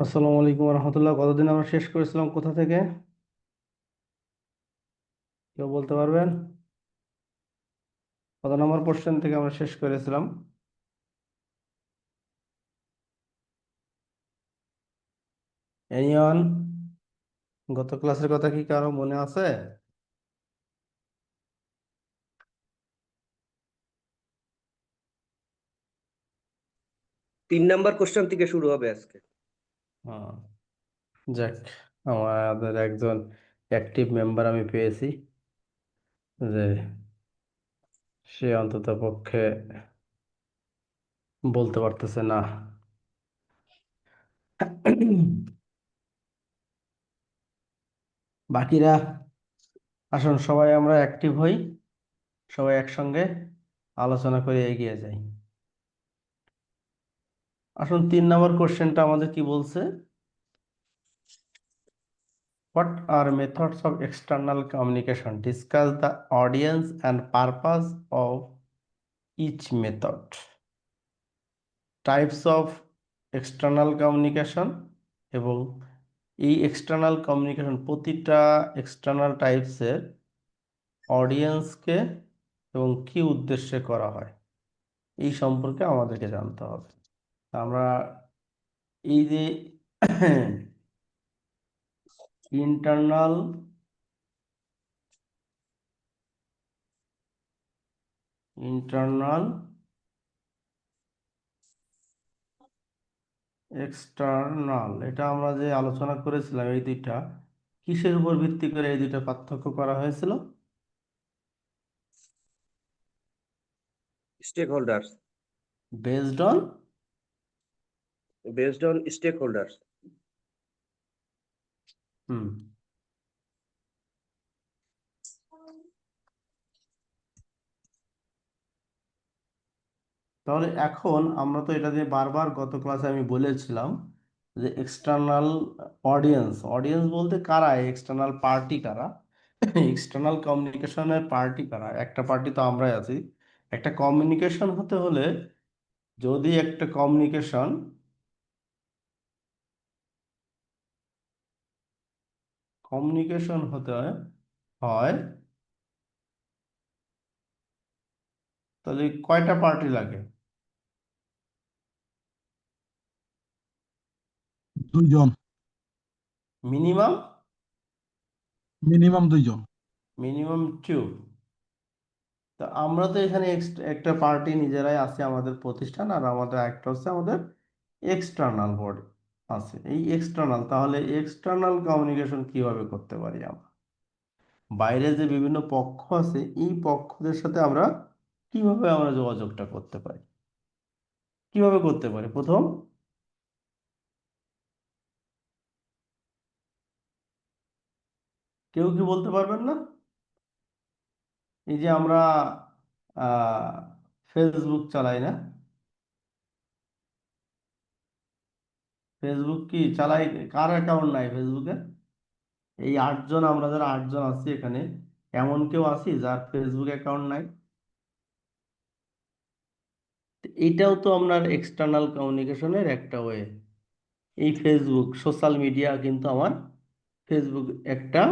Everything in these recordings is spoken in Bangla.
আসসালামু আলাইকুম রহমতুল্লাহ। কতদিন আমরা শেষ করেছিলাম কোথা থেকে? কেউ বলতে পারবেন কত নম্বর কোশ্চেন থেকে আমরা শেষ করেছিলাম? এনিওয়ান? গত ক্লাসের কথা কি কারো মনে আছে? 3 নাম্বার কোশ্চেন থেকে শুরু হবে আজকে। হ্যাঁ, যাক, আমাদের একজন অ্যাক্টিভ মেম্বার আমি পেয়েছি, যে সে অন্তত পক্ষে বলতে পারতেছে না। বাকিরা আসুন, সবাই আমরা অ্যাক্টিভ হই, সবাই একসঙ্গে আলোচনা করে এগিয়ে যাই। আসুন, 3 নম্বর কোশ্চেনটা আমাদের কি বলছে? What are methods of external communication? Discuss the audience and purpose of each method. Types of external communication এবং এই এক্সটার্নাল কমিউনিকেশন প্রতিটা এক্সটার্নাল টাইপসের অডিয়েন্সকে এবং কি উদ্দেশ্যে করা হয় এই সম্পর্কে আমাদেরকে জানতে হবে। আমরা এই যে ইন্টারনাল ইন্টারনাল এক্সটার্নাল, এটা আমরা যে আলোচনা করেছিলাম, এই দুইটা কিসের উপর ভিত্তি করে এই দুইটা পার্থক্য করা হয়েছিল? Stakeholders. Based on based on stakeholders. হুম তাহলে এখন আমরা তো এটা দিয়ে বারবার গত ক্লাসে আমি বলেছিলাম যে এক্সটার্নাল অডিয়েন্স, অডিয়েন্স বলতে কারা, এক্সটার্নাল পার্টি কারা, এক্সটার্নাল কমিউনিকেশনের পার্টি কারা। একটা পার্টি তো আমরাই আছি। একটা কমিউনিকেশন হতে হলে, যদি একটা কমিউনিকেশন কমিউনিকেশন হতে হয় তাহলে কয়টা পার্টি লাগে? দুইজন। মিনিমাম মিনিমাম দুইজন। Minimum two. তো আমরা তো এখানে একটা পার্টি নিজেরাই আছি, আমাদের প্রতিষ্ঠান, আর আমাদের একটা হচ্ছে আমাদের এক্সটার্নাল বডি আছে। এই এক্সটার্নাল, তাহলে এক্সটার্নাল কমিউনিকেশন কিভাবে করতে পারি আমরা? বাইরে যে বিভিন্ন পক্ষ আছে, এই পক্ষদের সাথে আমরা কিভাবে যোগাযোগটা করতে পারি, কিভাবে করতে পারি? প্রথম, কেউ কি বলতে পারবেন না? এই যে আমরা ফেসবুক চালাই না, ফেসবুক কি চালাই? কার অ্যাকাউন্ট নাই ফেসবুকে? এই 8 জন, আমরা যারা 8 জন আছি এখানে, এমন কেউ আছি যার ফেসবুক অ্যাকাউন্ট নাই? তো এটাও তো আপনার এক্সটার্নাল কমিউনিকেশনের একটা ওয়ে। এই ফেসবুক সোশ্যাল মিডিয়া কিন্তু আমার, ফেসবুক একটা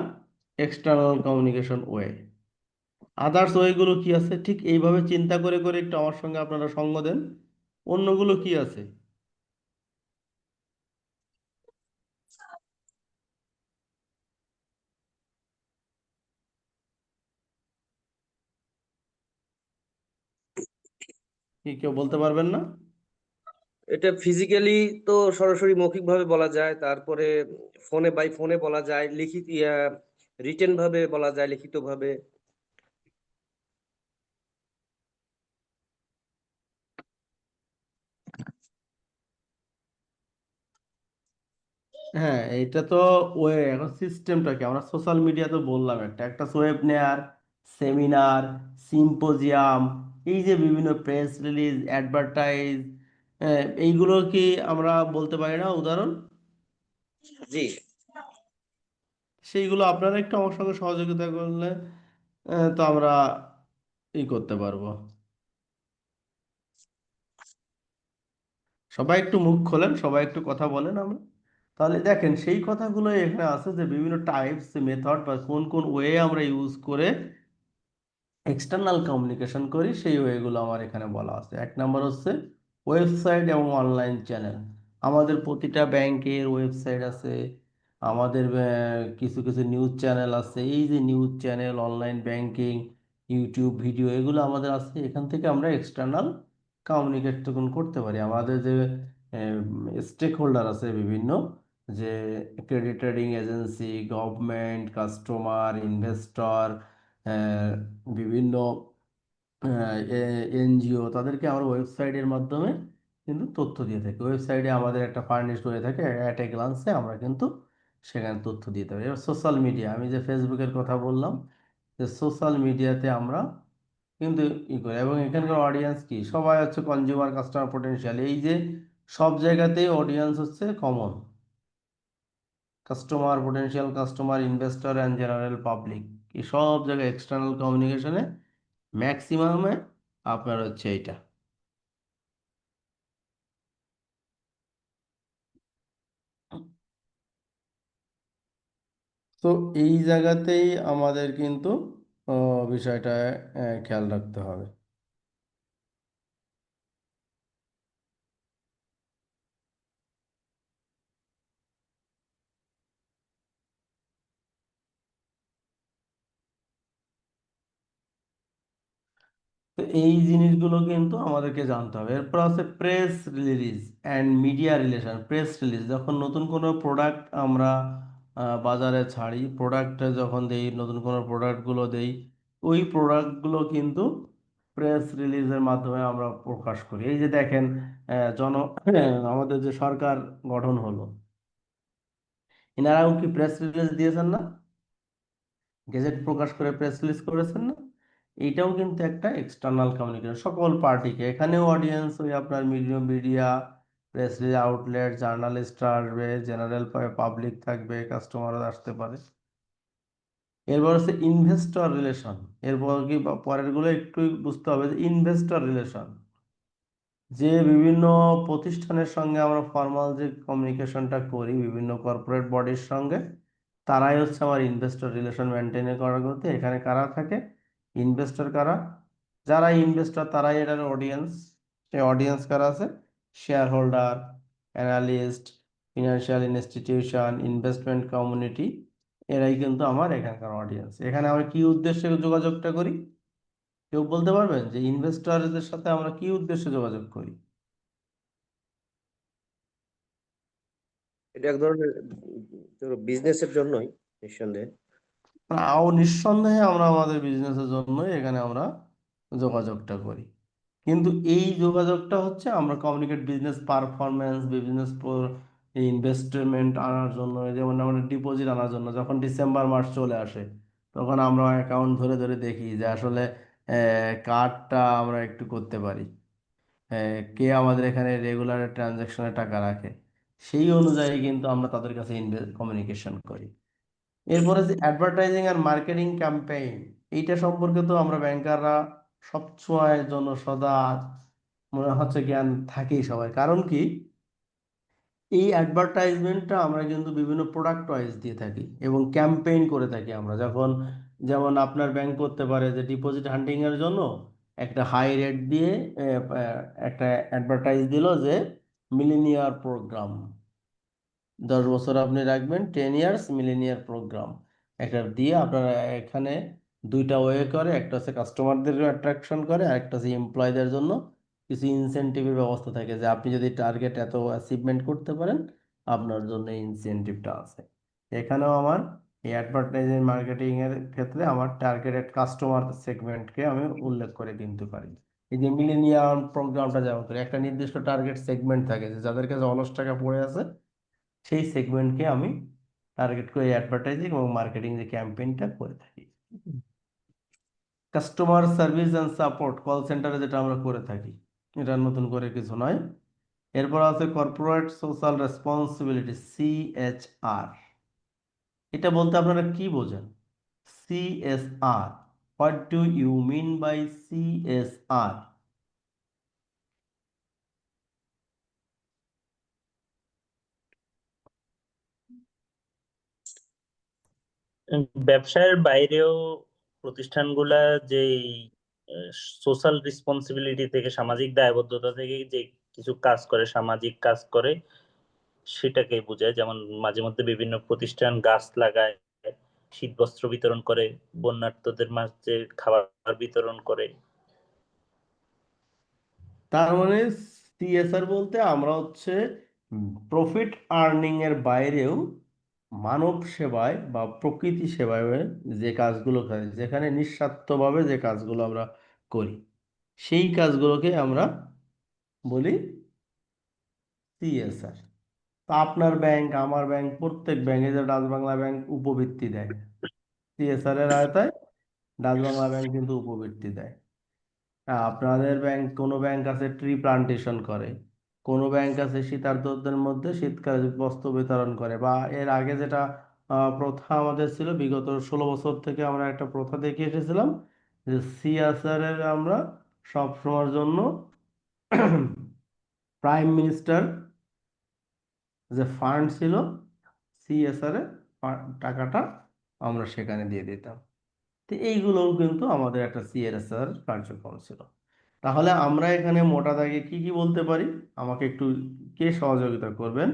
এক্সটার্নাল কমিউনিকেশন ওয়ে। আদার্স ওয়েগুলো কি আছে? ঠিক এইভাবে চিন্তা করে করে একটু আমার সঙ্গে আপনারা সঙ্গ দেন। অন্যগুলো কি আছে? কি কেউ বলতে পারবেন না? এটা ফিজিক্যালি তো সরাসরি মৌখিকভাবে বলা যায়, তারপরে ফোনে বাই ফোনে বলা যায়, লিখিত রিটেন ভাবে বলা যায়, লিখিত ভাবে। হ্যাঁ, এটা তো ওয়ে। এখন সিস্টেমটা কি? আমরা সোশ্যাল মিডিয়া তো বললাম, একটা একটা ওয়েবিনার, সেমিনার, সিম্পোজিয়াম, এই যে বিভিন্ন প্রেস রিলিজ, অ্যাডভার্টাইজ, এইগুলো কি আমরা বলতে পারি না উদাহরণ? জি। সেইগুলো আপনারা একটু আমার সঙ্গে সহযোগিতা করলে তো আমরা করতে পারবো। সবাই একটু মুখ খোলেন, সবাই একটু কথা বলেন। আমরা তাহলে দেখেন সেই কথাগুলো এখানে আছে যে বিভিন্ন টাইপস মেথড বা কোন কোন ওয়ে আমরা ইউজ করে এক্সটার্নাল কমিউনিকেশন করি, সেই ওয়েগুলো আমার এখানে বলা আছে। এক নম্বর হচ্ছে ওয়েবসাইট এবং অনলাইন চ্যানেল। আমাদের প্রতিটা ব্যাংকের ওয়েবসাইট আছে, আমাদের কিছু কিছু নিউজ চ্যানেল আছে। এই যে news channel, online banking, YouTube video, এগুলো আমাদের আছে। এখান থেকে আমরা এক্সটার্নাল কমিউনিকেশন করতে পারি। আমাদের যে স্টেক হোল্ডার আছে বিভিন্ন, যে credit trading agency, government, customer, investor, বিভিন্ন এনজিও, তাদেরকে আমরা ওয়েবসাইটের মাধ্যমে কিন্তু তথ্য দিয়ে থাকি। ওয়েবসাইটে আমাদের একটা ফার্নিশড হয়ে থাকে, অ্যাট এ গ্লান্সে আমরা কিন্তু সেখানে তথ্য দিতে পারি। এবার সোশ্যাল মিডিয়া, আমি যে ফেসবুকের কথা বললাম, যে সোশ্যাল মিডিয়াতে আমরা কিন্তু ই করি। এবং এখানকার অডিয়েন্স কি, সবাই হচ্ছে কনজিউমার, কাস্টমার, পোটেনশিয়াল। এই যে সব জায়গাতেই অডিয়েন্স হচ্ছে common, customer, potential customer, investor and general public. এই সব জায়গায় এক্সটার্নাল কমিউনিকেশনে ম্যাক্সিমামে আপনার হচ্ছে এইটা। তো এই জায়গাতেই আমাদের কিন্তু বিষয়টা খেয়াল রাখতে হবে। তো এই জিনিসগুলো কিন্তু আমাদেরকে জানতে হবে। এরপর আছে press release and media relation. Press release, যখন নতুন কোনো প্রোডাক্ট আমরা বাজারে ছাড়ি, প্রোডাক্টে যখন দেই, নতুন কোনো প্রোডাক্টগুলো দেই, ওই প্রোডাক্টগুলো কিন্তু প্রেস রিলিজের মাধ্যমে আমরা প্রকাশ করি। এই যে দেখেন, আমাদের যে সরকার গঠন হলো, এনারাও কি প্রেস রিলিজ দিয়েছেন না? গেজেট প্রকাশ করে প্রেস রিলিজ করেছেন না? এইটাও কিন্তু একটা এক্সটার্নাল কমিউনিকেশন সকল পার্টিকে। এখানেও অডিয়েন্স ওই আপনার media media, press release outlet, জার্নালিস্টরা আসবে, জেনারেল পাবলিক থাকবে, কাস্টমার আসতে পারে। এরপর হচ্ছে ইনভেস্টর রিলেশন। এরপর কি পরের গুলো একটু বুঝতে হবে, যে ইনভেস্টর রিলেশন, যে বিভিন্ন প্রতিষ্ঠানের সঙ্গে আমরা ফর্মাল যে কমিউনিকেশনটা করি বিভিন্ন কর্পোরেট বডির সঙ্গে, তারাই হচ্ছে আমার ইনভেস্টর রিলেশন মেনটেন করার করতে। এখানে কারা থাকে? ইনভেস্টর কারা? যারা ইনভেস্টর তারাই এটার অডিয়েন্স। সেই অডিয়েন্স কারা আছে? Share holder, analyst, financial institution, investment community, এরাই কিন্তু আমার এখানকার অডিয়েন্স। এখানে আমরা কি উদ্দেশ্যে যোগাযোগটা করি? কেউ বলতে পারবেন যে ইনভেস্টরদের সাথে আমরা কি উদ্দেশ্যে যোগাযোগ করি? এটা এক ধরনের বিজনেসের জন্যই, নিঃসন্দেহে। নিঃসন্দেহে আমরা আমাদের বিজনেসের জন্য এখানে আমরা যোগাযোগটা করি। কিন্তু এই যোগাযোগটা হচ্ছে আমরা communicate business performance, business investment আনার জন্য। যেমন আমরা ডিপোজিট আনার জন্য, যখন ডিসেম্বর মাস চলে আসে, তখন আমরা অ্যাকাউন্ট ধরে ধরে দেখি যে আসলে কার্ডটা আমরা একটু করতে পারি, কে আমাদের এখানে রেগুলার ট্রানজ্যাকশনে টাকা রাখে। সেই অনুযায়ী কিন্তু আমরা তাদের কাছে কমিউনিকেশন করি। এরপরে যে অ্যাডভার্টাইজিং আর মার্কেটিং ক্যাম্পেইন, এইটা সম্পর্কে তো আমরা ব্যাংকাররা সবসময়ের জন্য সদা মনে হচ্ছে জ্ঞান থাকেই সবাই। কারণ কি, এই অ্যাডভার্টাইজমেন্টটা আমরা কিন্তু বিভিন্ন প্রোডাক্ট ওয়াইজ দিয়ে থাকি এবং ক্যাম্পেইন করে থাকি আমরা। যখন, যেমন আপনার ব্যাংক করতে পারে যে ডিপোজিট হান্টিং এর জন্য একটা হাই রেট দিয়ে একটা অ্যাডভার্টাইজ দিল যে মিলিনিয়ার প্রোগ্রাম, 10 বছর আপনি রাখবেন, 10 ইয়ার্স মিলেনিয়ার প্রোগ্রাম, একটা দিয়ে আপনারা এখানে দুইটা ওয়ে করে, একটা হচ্ছে কাস্টমারদের অ্যাট্রাকশন করে, আর একটা হচ্ছে এমপ্লয়ীদের জন্য কিছু ইনসেনটিভের ব্যবস্থা থাকে, যে আপনি যদি টার্গেট এত অ্যাচিভমেন্ট করতে পারেন আপনার জন্য ইনসেনটিভটা আছে। এখানেও আমার এই অ্যাডভার্টাইজিং মার্কেটিং এর ক্ষেত্রে আমার টার্গেটেড কাস্টমার সেগমেন্টকে আমি উল্লেখ করে কিনতে পারি। এই যে মিলেনিয়াম প্রোগ্রামটা যেমন করে একটা নির্দিষ্ট টার্গেট সেগমেন্ট থাকে, যে যাদের কাছে অলস টাকা পড়ে আছে, সেই সেগমেন্টকে আমি টার্গেট করে অ্যাডভার্টাইজিং এবং মার্কেটিং যে ক্যাম্পেইনটা করে থাকি। Customer service and support, call সেন্টারে যেটা আমরা করে থাকি, এটা নতুন করে কিছু নয়। এরপর আছে কর্পোরেট সোশ্যাল রেসপন্সিবিলিটি, CSR। এটা বলতে আপনারা কি বোঝেন? CSR, what do you mean by CSR? ব্যবসায়ের বাইরেও প্রতিষ্ঠানগুলা যে সোশ্যাল রেসপন্সিবিলিটি থেকে, সামাজিক দায়বদ্ধতা থেকে যে কিছু কাজ করে, সামাজিক কাজ করে, সেটাকে বোঝায়। যেমন মাঝে মধ্যে বিভিন্ন প্রতিষ্ঠান গাছ লাগায়, শীত বস্ত্র বিতরণ করে, বন্যার্তদের মাঝে খাবার বিতরণ করে। তার মানে সিএসআর বলতে আমরা হচ্ছে প্রফিট আর্নিং এর বাইরেও মানব সেবায় বা প্রকৃতি সেবায় যে কাজগুলো করে, যেখানে নিঃস্বার্থভাবে যে কাজগুলো আমরা করি, সেই কাজগুলোকে আমরা বলি সিএসআর। তা আপনার ব্যাংক, আমার ব্যাংক, প্রত্যেক ব্যাংকে যে ডাচ বাংলা ব্যাংক উপবৃত্তি দেয় সিএসআর এর আওতায়, ডাচ বাংলা ব্যাংক কিন্তু উপবৃত্তি দেয়। হ্যাঁ, আপনাদের ব্যাংক, কোনো ব্যাংক আছে ট্রি প্লান্টেশন করে, কোনো ব্যাংক আছে শীতার্তদের মধ্যে শীতকালে বস্ত্র বিতরণ করে, বা এর আগে যেটা প্রথা আমাদের ছিল বিগত 16 বছর থেকে আমরা একটা প্রথা দেখে এসেছিলাম যে সিএসআর এর আমরা সব সময়ের জন্য প্রাইম মিনিস্টার যে ফান্ড ছিল সিএসআর এর টাকাটা আমরা সেখানে দিয়ে দিতাম। তো এইগুলোও কিন্তু আমাদের একটা সিএসআর কার্যক্রম ছিল। তাহলে আমরা এখানে মোটা দাগে কি কি বলতে পারি, আমাকে একটু কে সহযোগিতা করবেন,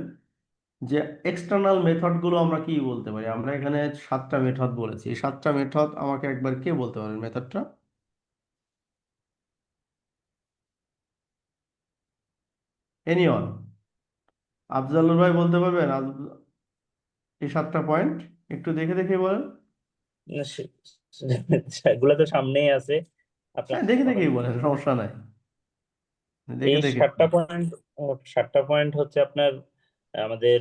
যে এক্সটার্নাল মেথডগুলো আমরা কি বলতে পারি? আমরা এখানে 7টা মেথড বলেছি, এই 7টা মেথড আমাকে একবার কে বলতে পারেন মেথডটা? এনিওয়ান? আফজালুর ভাই বলতে পারবেন? এই 7টা পয়েন্ট একটু দেখে দেখে বলেন। না, সেগুলো তো সামনেই আছে। আপনার হ্যাঁ, দেখে দেখেই বলেন, সমস্যা নাই, দেখে এই দেখে। 7টা পয়েন্ট, 7টা পয়েন্ট হচ্ছে আপনার আমাদের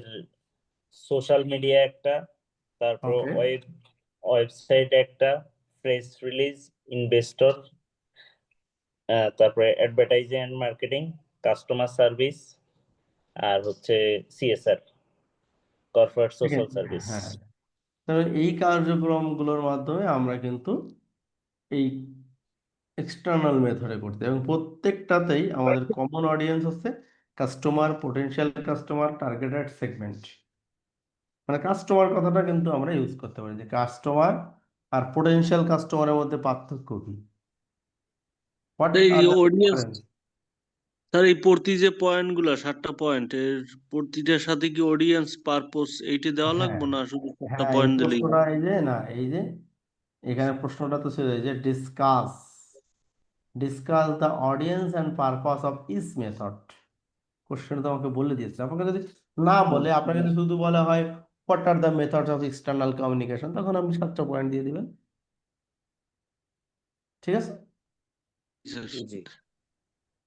সোশ্যাল মিডিয়া একটা, তারপর ওকে। ওয়েবসাইট একটা, প্রেস রিলিজ, ইনভেস্টর, তারপরে advertising and marketing, customer service, আর হচ্ছে সিএসআর, কর্পোরেট সোশ্যাল সার্ভিস। হ্যাঁ, তবে এই কার্যক্রমগুলোর মাধ্যমে আমরা কিন্তু এই এক্সটার্নাল মেথডে করতে, এবং প্রত্যেকটাতেই আমাদের কমন অডিয়েন্স হচ্ছে customer, potential customer, targeted segment. মানে কাস্টমার কথাটা কিন্তু আমরা ইউজ করতে পারি, যে কাস্টমার আর পোটেনশিয়াল কাস্টমারের মধ্যে পার্থক্য কি, হোয়াট এই are the audience, difference. Sir এই প্রতি যে পয়েন্ট গুলা 7টা পয়েন্ট এর প্রতিটার সাথে কি অডিয়েন্স পারপোজ এইটা দেওয়া হ্যাঁ, লাগবে, না শুধু সাতটা হ্যাঁ, এই পয়েন্ট দিলেই প্রশ্নটা, এই যে না, এই যে এখানে প্রশ্নটা তো ছিল এই যে discuss discuss the audience and purpose of is method. কোশ্চেনটা আমাকে বলে দিয়েছে, আপনাকে যদি না বলে, আপনাকে যদি শুধু বলা হয় what are the methods of external communication, তখন আপনি 7টা পয়েন্ট দিয়ে দিবেন। ঠিক আছে? স্যার। জি।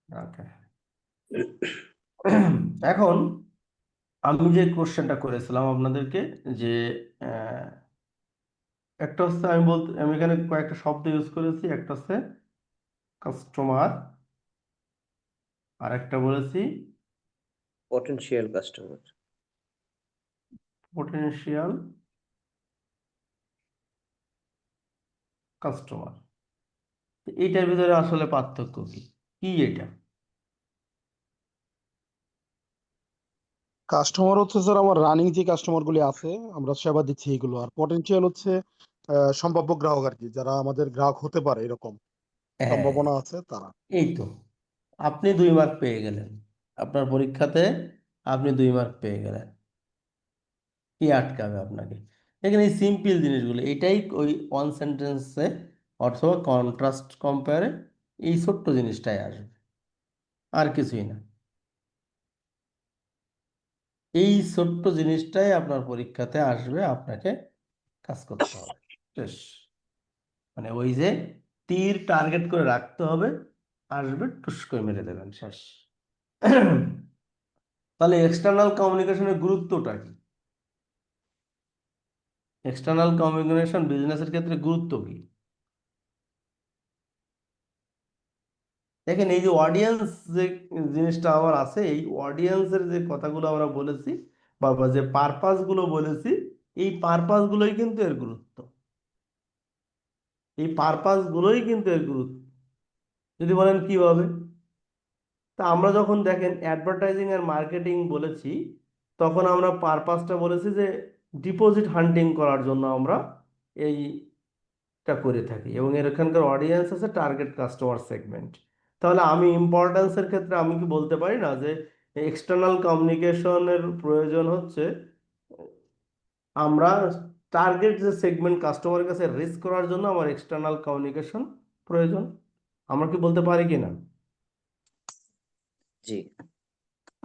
ওকে। এখন আমি যে কোশ্চেনটা করেছিলাম আপনাদেরকে, যে আহ, একটা হচ্ছে, আমি এখানে কয়েকটা শব্দ ইউজ করেছি, একটা হচ্ছে কাস্টমার, আর একটা বলেছি পটেনশিয়াল কাস্টমার। Potential customer. এইটার ভিতরে আসলে পার্থক্য কি, কি এটা? কাস্টমার হচ্ছে স্যার আমার রানিং যে কাস্টমার গুলি আছে, আমরা সেবা দিচ্ছি এগুলো। আর পটেনশিয়াল হচ্ছে সম্ভাব্য গ্রাহক আর কি, যারা আমাদের গ্রাহক হতে পারে এরকম হ্যাঁ, সম্ভাবনা আছে তারা। এই তো, আপনি 2 মার্ক পেয়ে গেলেন, আপনার পরীক্ষাতে আপনি 2 মার্ক পেয়ে গেলেন। কি আটকাবে আপনাকে? দেখেন এই সিম্পল জিনিসগুলো, এটাই ওই ওয়ান সেন্টেন্সে অথবা কন্ট্রাস্ট কম্পেয়ারে এই ছোট্ট জিনিসটাই আসবে, আর কিছুই না। এই ছোট্ট জিনিসটাই আপনার পরীক্ষাতে আসবে, আপনাকে কাজ করতে হবে, শেষ। মানে ওই যে তীর টার্গেট করে রাখতে হবে, আসবে টুস করে মেরে দেবেন, শেষ। তাহলে এক্সটার্নাল কমিউনিকেশনের গুরুত্বটা কি? এক্সটার্নাল কমিউনিকেশন বিজনেসের ক্ষেত্রে গুরুত্ব কি? দেখেন এই যে অডিয়েন্স, যে জিনিসটা আমার আছে, এই অডিয়েন্সের যে কথাগুলো আমরা বলেছি, বা যে পারপাস গুলো বলেছি, এই পারপাস গুলোই কিন্তু এর গুরুত্ব, এই পারপাস গুলোই কিন্তু এর গুরুত্ব। যদি বলেন কিভাবে, তা আমরা যখন দেখেন অ্যাডভার্টাইজিং আর মার্কেটিং বলেছি, তখন আমরা পারপাসটা বলেছি যে ডিপোজিট হান্টিং করার জন্য আমরা এইটা করে থাকি, এবং এর এখানকার অডিয়েন্স আছে টার্গেট কাস্টমার সেগমেন্ট। তাহলে আমি ইম্পর্টেন্সের ক্ষেত্রে আমি কি বলতে পারি না যে এক্সটার্নাল কমিউনিকেশনের প্রয়োজন হচ্ছে, আমরা টার্গেট যে সেগমেন্ট কাস্টমারের কাছে রিচ করার জন্য আমার এক্সটার্নাল কমিউনিকেশন প্রয়োজন? আমরা কি বলতে পারি কি না? জি।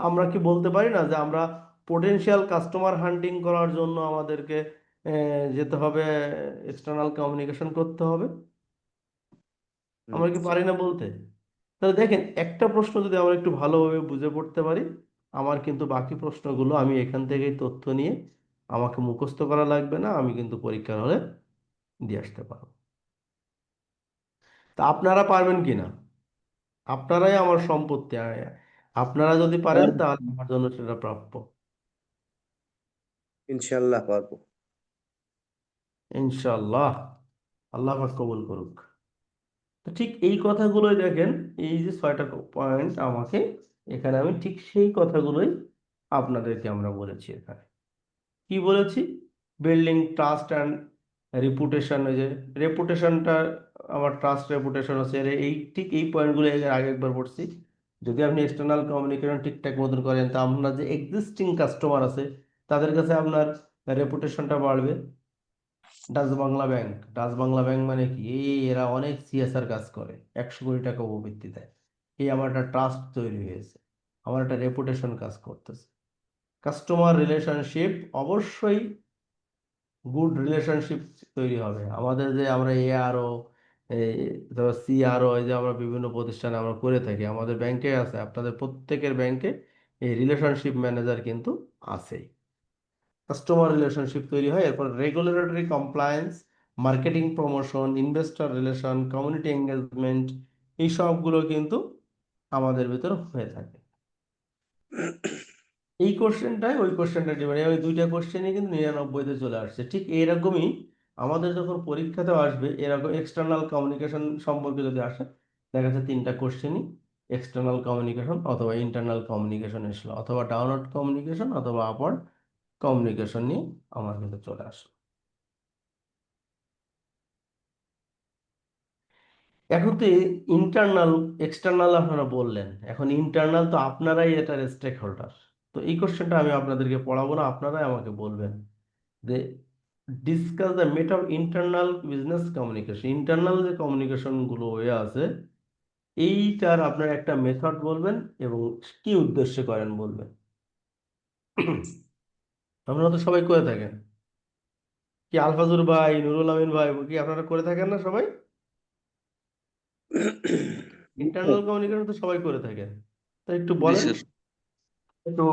আমরা কি বলতে পারি না যে আমরা পোটেনশিয়াল কাস্টমার হান্টিং করার জন্য আমাদেরকে যেতে হবে, এক্সটার্নাল কমিউনিকেশন করতে হবে? আমরা কি জি। পারি না বলতে? তাহলে দেখেন, একটা প্রশ্ন যদি আমরা একটু ভালোভাবে বুঝে পড়তে পারি, আমার কিন্তু বাকি প্রশ্নগুলো আমি এখান থেকেই তথ্য নিয়ে, আমাকে মুখস্থ করা লাগবে না, আমি কিন্তু পরীক্ষার হলে দিয়ে আসতে পারবো। তা আপনারা পারবেন কি না? আপনারাই আমার সম্পত্তি, আপনারা যদি পারেন তাহলে আমার জন্য সেটা প্রাপ্য। ইনশাল্লাহ পারবো। ইনশাআল্লাহ, আল্লাহ পাক কবুল করুক। তো ঠিক এই কথাগুলোই দেখেন, এই যে 6টা পয়েন্ট আমাকে এখানে, আমি ঠিক সেই কথাগুলোই আপনাদেরকে আমরা বলেছি এখানে। কি বলেছি? Building trust and reputation. ওই যে রেপুটেশনটা, আমার ট্রাস্ট রেপুটেশন হচ্ছে এই ঠিক এই পয়েন্টগুলো এর আগে একবার পড়ছি। যদি আপনি এক্সটার্নাল কমিউনিকেশন ঠিকঠাক মতন করেন, তা আপনার যে এক্সিস্টিং কাস্টমার আছে তাদের কাছে আপনার রেপুটেশনটা বাড়বে। ডাচ বাংলা ব্যাংক মানে কি? এরা অনেক সিএসআর কাজ করে, 100 কোটি টাকা উপবৃত্তি দেয়। আমার একটা ট্রাস্ট তৈরি হয়েছে, আমার একটা রেপুটেশন কাজ করতেছে। কাস্টমার রিলেশনশিপ অবশ্যই গুড রিলেশনশিপ তৈরি হবে। আমাদের যে আমরা এআরও, সিআরও, এই যে আমরা বিভিন্ন প্রতিষ্ঠানে আমরা করে থাকি, আমাদের ব্যাংকে আছে, আপনাদের প্রত্যেকের ব্যাংকে এই রিলেশনশিপ ম্যানেজার কিন্তু আছেই। কাস্টমার রিলেশনশিপ তৈরি হয়, এরপর regulatory compliance, marketing promotion, investor relation, community engagement, এই সবগুলো কিন্তু আমাদের ভিতরে হয়ে থাকে। এই কোশ্চেনটাই ওই কোশ্চেনটা মানে ওই দুইটা কোশ্চেনই কিন্তু 99-তে চলে আসছে। ঠিক এরকমই আমাদের যখন পরীক্ষাতে আসবে, এরকম এক্সটার্নাল কমিউনিকেশন সম্পর্কে যদি আসে, দেখা যাচ্ছে 3টা কোশ্চেনই এক্সটার্নাল কমিউনিকেশন অথবা ইন্টারনাল কমিউনিকেশন এসলো, অথবা ডাউনওয়ার্ড কমিউনিকেশন অথবা আপওয়ার্ড কমিউনিকেশন নিয়ে আমার কিন্তু চলে আসলো। এখন তো ইন্টারনাল এক্সটার্নাল আপনারা বললেন, এখন ইন্টারনাল তো আপনারাই এটার স্টেক হোল্ডার। তো এই কোশ্চেনটা আমি আপনাদেরকে পড়াবো না, আপনারাই আমাকে বলবেন যে discuss the method of internal business communication. Internal যে কমিউনিকেশন গুলো হয়ে আছে, এইটার আপনার একটা মেথড বলবেন এবং কি উদ্দেশ্যে করেন বলবেন। আপনারা তো সবাই করে থাকেন, কি আলফাজুর ভাই, নুরুল আমিন ভাই, কি আপনারা করে থাকেন না সবাই? ইন্টারনাল কমিউনিকেশন তো সবাই করে থাকেন, তো একটু জি বলেন, স্যার। একটু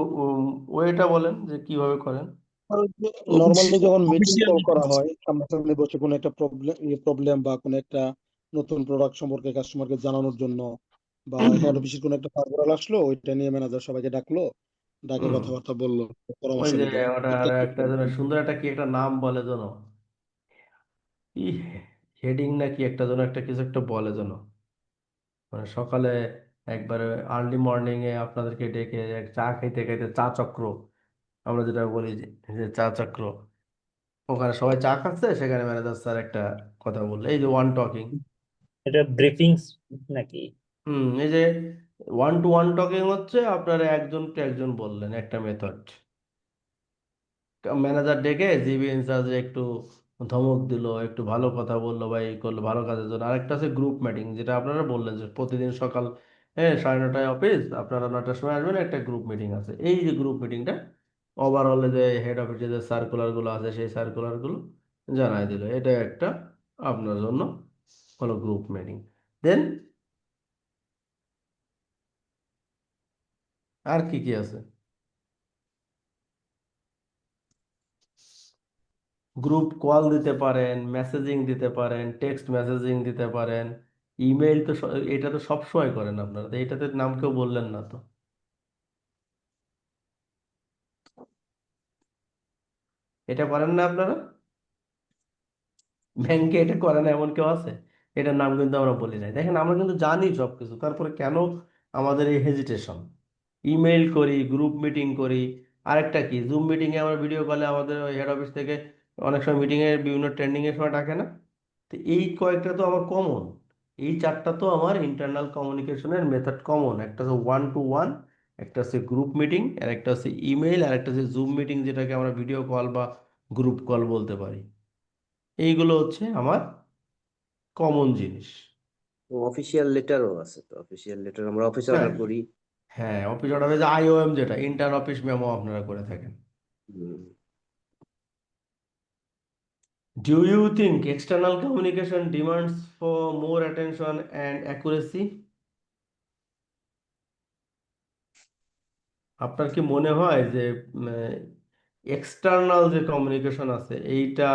ওয়েটা বলেন যে কিভাবে করেন। নর্মালি যখন মিটিং অফিসিয়াল কল করা হয়, সামনাসামনি বসে কোনো একটা প্রবলেম বা কোনো একটা নতুন প্রোডাক্ট সম্পর্কে কাস্টমারকে জানানোর জন্য, বা হেড অফিসের কোনো একটা সার্ভার আসলো, ওইটা নিয়ে ম্যানেজার সবাইকে ডাকলো, ডাকে হুম, কথাবার্তা বললো, ওই পরামর্শ যে নিল। ওটা আর একটা যেন সুন্দর একটা কি একটা নাম বলে যেন, কি হেডিং না কি একটা যেন, একটা কিছু একটা বলে যেন, মানে সকালে একবারে আর্লি মর্নিং এ আপনাদেরকে ডেকে এক চা খাইতে খাইতে চা চক্র, আমরা যেটা বলি যে চা চক্র, ওখানে সবাই চা খাচ্ছে, সেখানে ম্যানেজার স্যার একটা কথা বললো, এই যে ওয়ান টকিং। এটা ব্রিফিংস নাকি? এই যে ওয়ান টু ওয়ান টকিং হচ্ছে আপনারা একজন টু একজন বললেন, একটা মেথড। ম্যানেজার ডেকে জিবি ইনচার্জ একটু ধমক দিল, একটু ভালো কথা বললো বা এই করলো ভালো কাজের জন্য। আরেকটা আছে গ্রুপ মিটিং, যেটা আপনারা বললেন যে প্রতিদিন সকাল 9:30টায় অফিস, আপনারা 9টার সময় আসবেন, একটা গ্রুপ মিটিং আছে। এই যে গ্রুপ মিটিংটা ওভারঅলে যে হেড অফিসে যে সার্কুলার গুলো আছে, সেই সার্কুলার গুলো জানাই দিল, এটা একটা আপনার জন্য হলো গ্রুপ মিটিং। দেন আর কি কি আছে? গ্রুপ কল দিতে পারেন, মেসেজিং দিতে পারেন, টেক্সট মেসেজিং দিতে পারেন, ইমেইল তো এটা তো সবসময় করেন আপনারা, তো এটাতে নাম কেউ বললেন না তো। এটা করেন না আপনারা? ব্যাংকে এটা করে না এমন কেউ আছে? এটার নাম কিন্তু আমরা বলি নাই। দেখেন, আমরা কিন্তু জানি সবকিছু, তারপরে কেন আমাদের এই হেজিটেশন? ইমেইল করি, গ্রুপ মিটিং করি, আরেকটা কি জুম মিটিং এ আমরা ভিডিও কলে আমাদের হেড অফিস থেকে অনেক সময় মিটিংয়ে বিভিন্ন ট্রেন্ডিং এর সময় ডাকে না, তো এই কয়েকটা তো আমার কমন, এই চারটা তো আমার ইন্টারনাল কমিউনিকেশনের মেথড কমন। একটা হচ্ছে ওয়ান টু ওয়ান, একটা হচ্ছে গ্রুপ মিটিং, আর একটা হচ্ছে ইমেইল, আর একটা হচ্ছে জুম মিটিং, যেটাকে আমরা ভিডিও কল বা গ্রুপ কল বলতে পারি। এইগুলো হচ্ছে আমার কমন জিনিস। অফিসিয়াল লেটারও আছে, তো অফিসিয়াল লেটার আমরা অফিস হ্যাঁ, অর্ডার করি। হ্যাঁ, অফিস অর্ডার যে আইওএম, যেটা ইন্টার অফিস মেমো আপনারা করে থাকেন। হুম। Do you think external communication demands for more attention and accuracy? আপনার কি মনে হয় যে এক্সটার্নাল যে কমিউনিকেশন আছে এইটা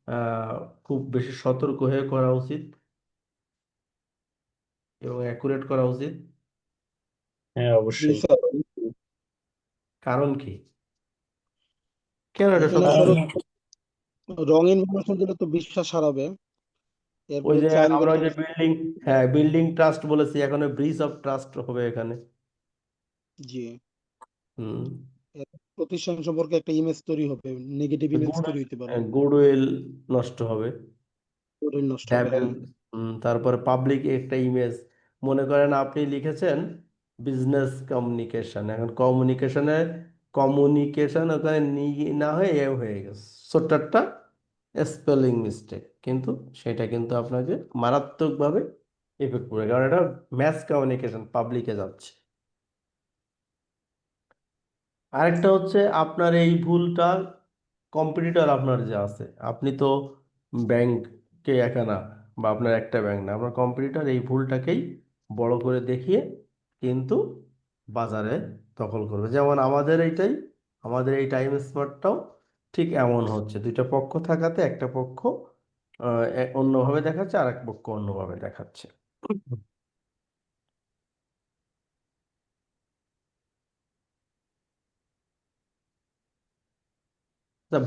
আহ, খুব বেশি সতর্ক হয়ে করা উচিত এবং অ্যাকুরেট করা উচিত? হ্যাঁ, জি অবশ্যই। স্যার, কারণ কি, কেন এটা এখানে সতর্ক? ধরো রং ইনফরমেশন দিলে তো বিশ্বাস হারাবে, ওই এরপরে যে আমরা চাইল্ড ওই যে বিল্ডিং, হ্যাঁ, বিল্ডিং ট্রাস্ট বলেছি, এখন ব্রিজ অফ ট্রাস্ট হবে এখানে। জি, হুম। এর প্রতিষ্ঠান সম্পর্কে একটা ইমেজ তৈরি হবে, নেগেটিভ ইমেজ গুড, তৈরি হতে পারে, গুডউইল নষ্ট হবে। শরীর নষ্ট হবে। ড্যামেল, হ্যাঁ, তারপরে পাবলিক একটা ইমেজ। মনে করেন আপনি লিখেছেন বিজনেস কমিউনিকেশন, এখন কমিউনিকেশন ওখানে না হয়ে এ হয়ে গেছে, ছোট্ট একটা স্পেলিং মিস্টেক, কিন্তু সেটা কিন্তু আপনাকে মারাত্মকভাবে এফেক্ট পড়ে, কারণ এটা ম্যাস কমিউনিকেশন পাবলিকে যাচ্ছে। আরেকটা হচ্ছে আপনার এই ভুলটা কম্পিটিটর আপনার যে আছে, আপনি তো ব্যাংকে একা না, বা আপনার একটা ব্যাংক না, আপনার কম্পিটিটর এই ভুলটাকেই বড় করে দেখিয়ে কিন্তু বাজারে দখল করবে। যেমন আমাদের এই টাইম স্পটটাও ঠিক এমন হচ্ছে, দুইটা পক্ষ থাকাতে একটা পক্ষ অন্যভাবে দেখাচ্ছে, আর এক পক্ষ অন্যভাবে দেখাচ্ছে।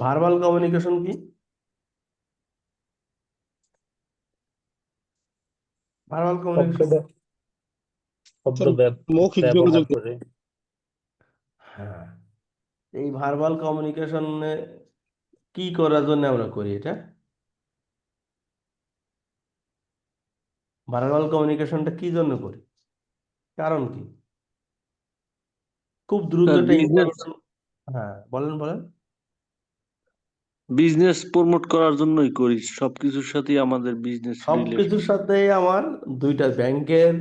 ভার্বাল কমিউনিকেশন কি? ভার্বাল শব্দ কমিউনিকেশন, ব্য- শব্দ স্যার মৌখিক ব্যবহার যোগাযোগ। করে। হ্যাঁ, এই ভার্বাল কমিউনিকেশনে কি করার জন্য আমরা করি এটা? ভার্বাল কমিউনিকেশনটা কি জন্য করি, কারণ কি? খুব দ্রুত স্যার একটা বিজনেস ইনফরমেশন। হ্যাঁ, বলেন বলেন। বিজনেস প্রমোট করার জন্যই করি, সবকিছুর সাথেই আমাদের বিজনেস রিলেটেড। সবকিছুর সাথে আমার দুইটা ব্যাংকের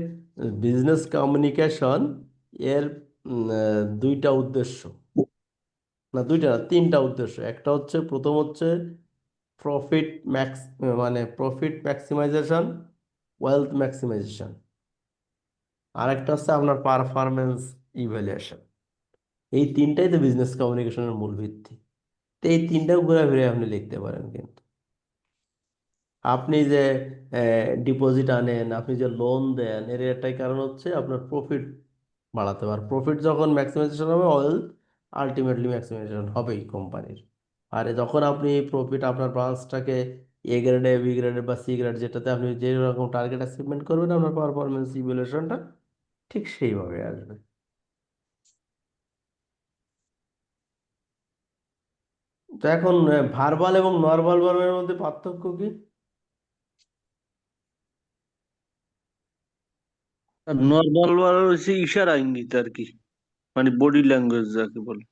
বিজনেস কমিউনিকেশন এর দুইটা উদ্দেশ্য, না দুইটা না, তিনটা উদ্দেশ্য। একটা হচ্ছে, প্রথম হচ্ছে প্রফিট ম্যাক্স, মানে প্রফিট ম্যাক্সিমাইজেশন, ওয়েলথ ম্যাক্সিমাইজেশন। আরেকটা হচ্ছে আপনার পারফরমেন্স ইভ্যালুয়েশন। এই তিনটাই তো বিজনেস কমিউনিকেশনের মূল ভিত্তি। তো এই তিনটাও ঘুরে ফিরে আপনি লিখতে পারেন, কিন্তু আপনি যে ডিপোজিট আনেন, আপনি যে লোন দেন, এর একটাই কারণ হচ্ছে আপনার প্রফিট বাড়াতে পারে। প্রফিট যখন ম্যাক্সিমাইজেশন হবে, ওয়েলথ আলটিমেটলি ম্যাক্সিমাইজেশন হবেই কোম্পানির। আর যখন আপনি প্রফিট আপনার ব্রাঞ্চটাকে এ গ্রেডে, বি গ্রেডে বা সি গ্রেড, যেটাতে আপনি যে রকম টার্গেট অ্যাচিভমেন্ট করবেন, আপনার পারফরমেন্স ইভ্যালুয়েশনটা ঠিক সেইভাবে আসবে। তো এখন ভার্বাল এবং নরমাল ভার্বের মধ্যে পার্থক্য কি? আর নর্মাল ওয়ার্ড হচ্ছে ইশারা ইঙ্গিত আর কি, মানে বডি ল্যাঙ্গুয়েজ যাকে বলে।